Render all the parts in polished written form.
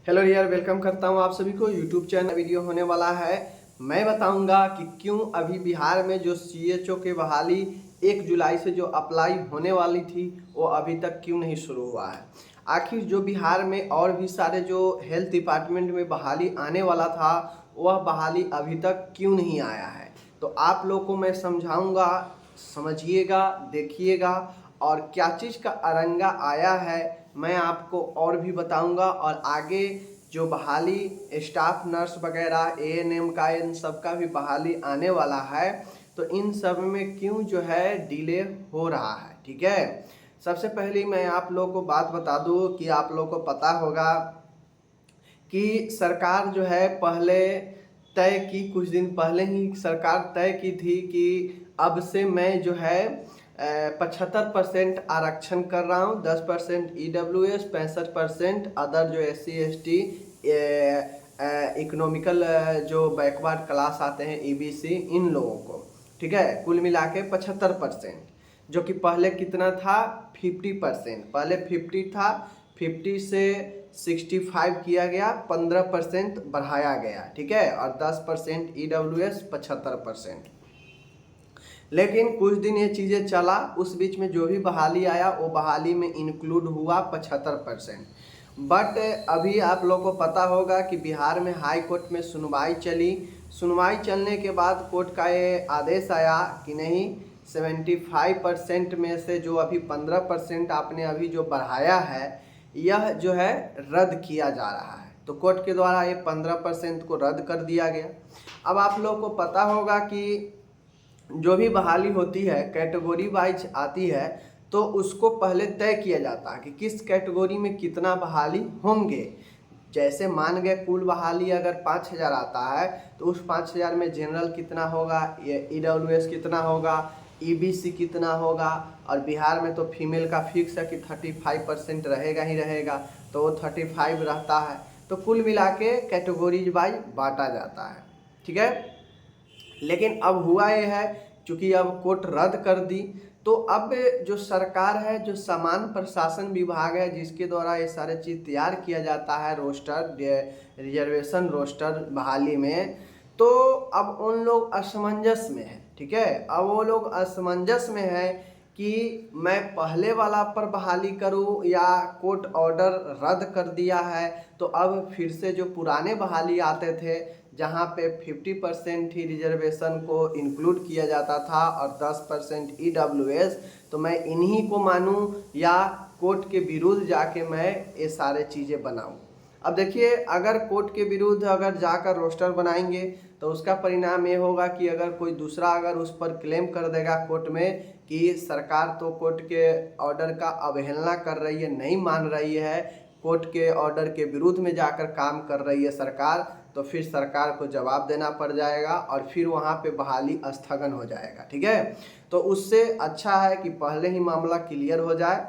Hello यार, welcome करता हूँ आप सभी को यूट्यूब चैनल। वीडियो होने वाला है, मैं बताऊंगा कि क्यों अभी बिहार में जो सीएचओ के बहाली 1 जुलाई से जो अप्लाई होने वाली थी वो अभी तक क्यों नहीं शुरू हुआ है। आखिर जो बिहार में और भी सारे जो हेल्थ डिपार्टमेंट में बहाली आने वाला था वह बहाली अभी तक क्यों नहीं आया है। तो आप लोग को मैं समझाऊंगा, समझिएगा, देखिएगा और क्या चीज़ का अरंगा आया है मैं आपको और भी बताऊंगा। और आगे जो बहाली स्टाफ नर्स वगैरह एएनएम का इन सब का भी बहाली आने वाला है, तो इन सब में क्यों जो है डिले हो रहा है। ठीक है, सबसे पहले मैं आप लोगों को बात बता दूं कि आप लोगों को पता होगा कि सरकार जो है पहले तय की, कुछ दिन पहले ही सरकार तय की थी कि अब से मैं जो है 75% आरक्षण कर रहा हूँ, 10% ईडब्ल्यूएस, 65% अदर जो SC ST इकोनॉमिकल जो बैकवर्ड क्लास आते हैं EBC, इन लोगों को। ठीक है, कुल मिला के 75%, जो कि पहले कितना था 50%। पहले 50 था, 50 से 65 किया गया, 15% बढ़ाया गया। ठीक है, और 10% EWS, 75%। लेकिन कुछ दिन ये चीज़ें चला, उस बीच में जो भी बहाली आया वो बहाली में इंक्लूड हुआ 75%। बट अभी आप लोग को पता होगा कि बिहार में हाई कोर्ट में सुनवाई चली। सुनवाई चलने के बाद कोर्ट का ये आदेश आया कि नहीं, 75% में से जो अभी 15% आपने अभी जो बढ़ाया है यह जो है रद्द किया जा रहा है। तो कोर्ट के द्वारा ये 15% को रद्द कर दिया गया। अब आप लोग को पता होगा कि जो भी बहाली होती है कैटेगरी वाइज आती है, तो उसको पहले तय किया जाता है कि किस कैटेगरी में कितना बहाली होंगे। जैसे मान गए कुल बहाली अगर 5000 आता है तो उस 5000 में जनरल कितना होगा, EWS कितना होगा, EBC कितना होगा, और बिहार में तो फीमेल का फिक्स है कि 35% रहेगा ही रहेगा, तो वो 35 रहता है। तो कुल मिला के कैटेगरीज वाइज बांटा जाता है। ठीक है, लेकिन अब हुआ ये है, चूँकि अब कोर्ट रद्द कर दी, तो अब जो सरकार है, जो सामान्य प्रशासन विभाग है जिसके द्वारा ये सारे चीज़ तैयार किया जाता है, रोस्टर रिजर्वेशन रोस्टर बहाली में, तो अब उन लोग असमंजस में है। ठीक है, अब वो लोग असमंजस में है कि मैं पहले वाला पर बहाली करूं या कोर्ट ऑर्डर रद्द कर दिया है, तो अब फिर से जो पुराने बहाली आते थे जहां पे 50% ही रिजर्वेशन को इंक्लूड किया जाता था और 10% EWS, तो मैं इन्हीं को मानूं या कोर्ट के विरुद्ध जाके मैं ये सारे चीज़ें बनाऊं। अब देखिए, अगर कोर्ट के विरुद्ध अगर जाकर रोस्टर बनाएंगे तो उसका परिणाम ये होगा कि अगर कोई दूसरा अगर उस पर क्लेम कर देगा कोर्ट में कि सरकार तो कोर्ट के ऑर्डर का अवहेलना कर रही है, नहीं मान रही है, कोर्ट के ऑर्डर के विरुद्ध में जाकर काम कर रही है सरकार, तो फिर सरकार को जवाब देना पड़ जाएगा और फिर वहाँ पे बहाली स्थगन हो जाएगा। ठीक है, तो उससे अच्छा है कि पहले ही मामला क्लियर हो जाए।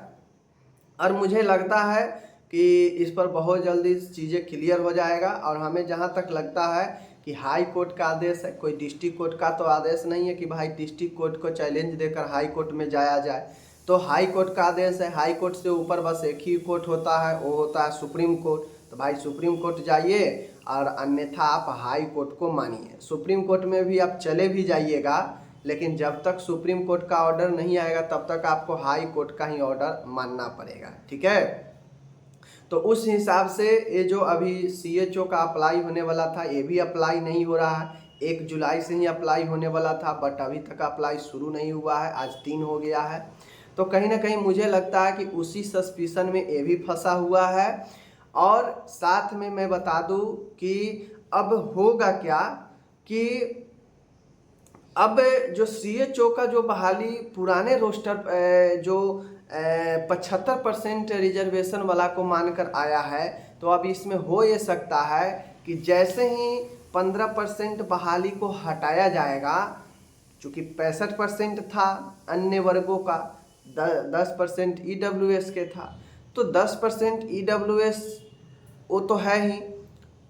और मुझे लगता है कि इस पर बहुत जल्दी चीज़ें क्लियर हो जाएगा। और हमें जहाँ तक लगता है कि हाई कोर्ट का आदेश है, कोई डिस्ट्रिक्ट कोर्ट का तो आदेश नहीं है कि भाई डिस्ट्रिक्ट कोर्ट को चैलेंज देकर हाई कोर्ट में जाया जाए। तो हाई कोर्ट का आदेश है, हाई कोर्ट से ऊपर बस एक ही कोर्ट होता है, वो होता है सुप्रीम कोर्ट। तो भाई सुप्रीम कोर्ट जाइए और अन्यथा आप हाई कोर्ट को मानिए। सुप्रीम कोर्ट में भी आप चले भी जाइएगा, लेकिन जब तक सुप्रीम कोर्ट का ऑर्डर नहीं आएगा तब तक आपको हाई कोर्ट का ही ऑर्डर मानना पड़ेगा। ठीक है, तो उस हिसाब से ये जो अभी CHO का अप्लाई होने वाला था ये भी अप्लाई नहीं हो रहा है। 1 जुलाई से ही अप्लाई होने वाला था, बट अभी तक अप्लाई शुरू नहीं हुआ है, आज 3 हो गया है। तो कहीं ना कहीं मुझे लगता है कि उसी सस्पिशन में ये भी फंसा हुआ है। और साथ में मैं बता दूं कि अब होगा क्या कि अब जो CHO का जो बहाली पुराने रोस्टर जो 75% रिजर्वेशन वाला को मानकर आया है, तो अब इसमें हो ये सकता है कि जैसे ही 15% बहाली को हटाया जाएगा, चूँकि 65% था अन्य वर्गों का, 10% EWS के था, तो 10% EWS वो तो है ही,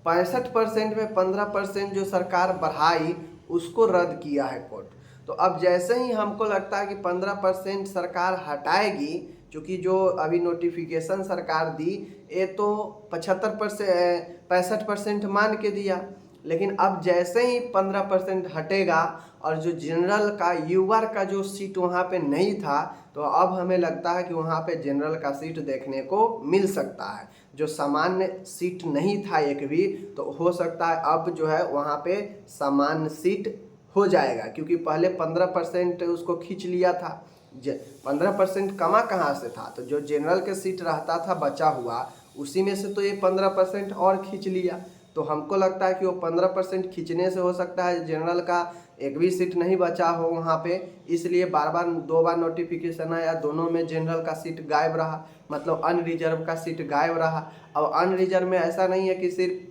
65% में 15% जो सरकार बढ़ाई उसको रद्द किया है कोर्ट। तो अब जैसे ही हमको लगता है कि 15% सरकार हटाएगी क्योंकि जो अभी नोटिफिकेशन सरकार दी ये तो 65% मान के दिया, लेकिन अब जैसे ही 15% हटेगा और जो जनरल का यूआर का जो सीट वहाँ पे नहीं था, तो अब हमें लगता है कि वहाँ पे जनरल का सीट देखने को मिल सकता है। जो सामान्य सीट नहीं था एक भी, तो हो सकता है अब जो है वहाँ पे सामान्य सीट हो जाएगा, क्योंकि पहले 15% उसको खींच लिया था। 15% कमा कहाँ से था, तो जो जनरल के सीट रहता था बचा हुआ, उसी में से तो ये 15% और खींच लिया। तो हमको लगता है कि वो 15% खींचने से हो सकता है जनरल का एक भी सीट नहीं बचा हो वहाँ पे, इसलिए बार बार 2 बार नोटिफिकेशन आया, दोनों में जनरल का सीट गायब रहा, मतलब अनरिजर्व का सीट गायब रहा। अब अनरिजर्व में ऐसा नहीं है कि सिर्फ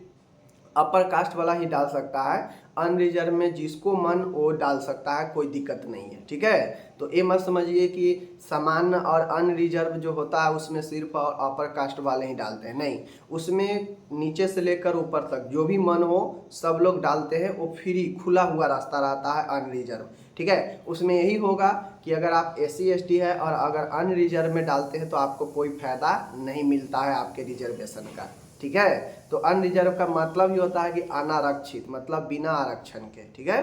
अपर कास्ट वाला ही डाल सकता है, अनरिजर्व में जिसको मन वो डाल सकता है, कोई दिक्कत नहीं है, ठीक है। तो ये मत समझिए कि सामान्य और अनरिजर्व जो होता है उसमें सिर्फ अपर कास्ट वाले ही डालते हैं, नहीं, उसमें नीचे से लेकर ऊपर तक जो भी मन हो सब लोग डालते हैं। वो फ्री खुला हुआ रास्ता रहता है अनरिजर्व, ठीक है। उसमें यही होगा कि अगर आप SC ST है और अगर अनरिजर्व में डालते हैं तो आपको कोई फायदा नहीं मिलता है आपके रिजर्वेशन का, ठीक है। तो अनरिजर्व का मतलब ही होता है कि अनारक्षित, मतलब बिना आरक्षण के, ठीक है।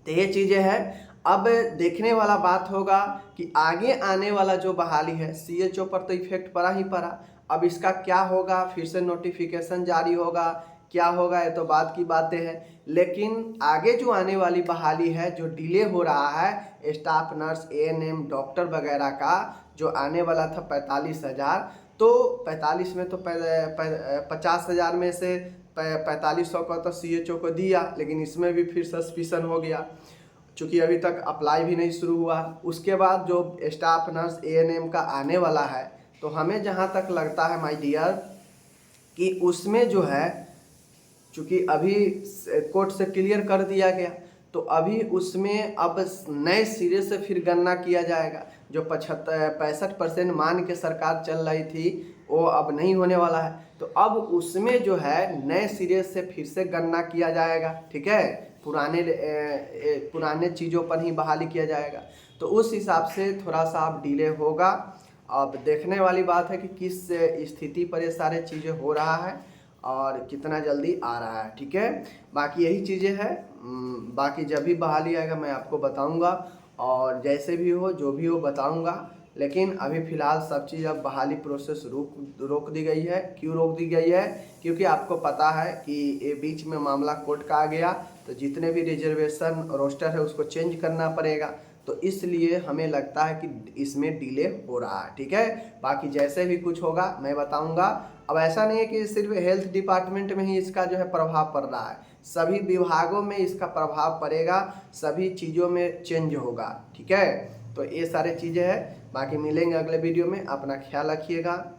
तो ये चीजें हैं। अब देखने वाला बात होगा कि आगे आने वाला जो बहाली है, CHO पर तो इफेक्ट पड़ा ही पड़ा, अब इसका क्या होगा, फिर से नोटिफिकेशन जारी होगा, क्या होगा, ये तो बात की बातें हैं। लेकिन आगे जो आने वाली बहाली है, जो डिले हो रहा है स्टाफ नर्स ANM डॉक्टर वगैरह का, जो आने वाला था 45,000, तो 45 में तो 50,000 में से 4500 का तो CHO को दिया, लेकिन इसमें भी फिर सस्पिशन हो गया, चूँकि अभी तक अप्लाई भी नहीं शुरू हुआ। उसके बाद जो स्टाफ नर्स ANM का आने वाला है, तो हमें जहाँ तक लगता है माय डियर कि उसमें जो है, चूँकि अभी कोर्ट से क्लियर कर दिया गया, तो अभी उसमें अब नए सिरे से फिर गणना किया जाएगा। जो 65% मान के सरकार चल रही थी, वो अब नहीं होने वाला है, तो अब उसमें जो है नए सिरे से फिर से गणना किया जाएगा, ठीक है। पुराने चीज़ों पर ही बहाली किया जाएगा, तो उस हिसाब से थोड़ा सा अब डिले होगा। अब देखने वाली बात है कि किस स्थिति पर ये सारे चीज़ें हो रहा है और कितना जल्दी आ रहा है, ठीक है। बाकी यही चीज़ें हैं, बाकी जब भी बहाली आएगा मैं आपको बताऊंगा, और जैसे भी हो जो भी हो बताऊंगा। लेकिन अभी फ़िलहाल सब चीज़ अब बहाली प्रोसेस रोक दी गई है। क्यों रोक दी गई है, क्योंकि आपको पता है कि ये बीच में मामला कोर्ट का आ गया, तो जितने भी रिजर्वेशन रोस्टर है उसको चेंज करना पड़ेगा, तो इसलिए हमें लगता है कि इसमें डिले हो रहा है, ठीक है। बाकी जैसे भी कुछ होगा मैं बताऊंगा। अब ऐसा नहीं है कि सिर्फ हेल्थ डिपार्टमेंट में ही इसका जो है प्रभाव पड़ रहा है, सभी विभागों में इसका प्रभाव पड़ेगा, सभी चीज़ों में चेंज होगा, ठीक है। तो ये सारे चीज़ें हैं। बाकी मिलेंगे अगले वीडियो में, अपना ख्याल रखिएगा।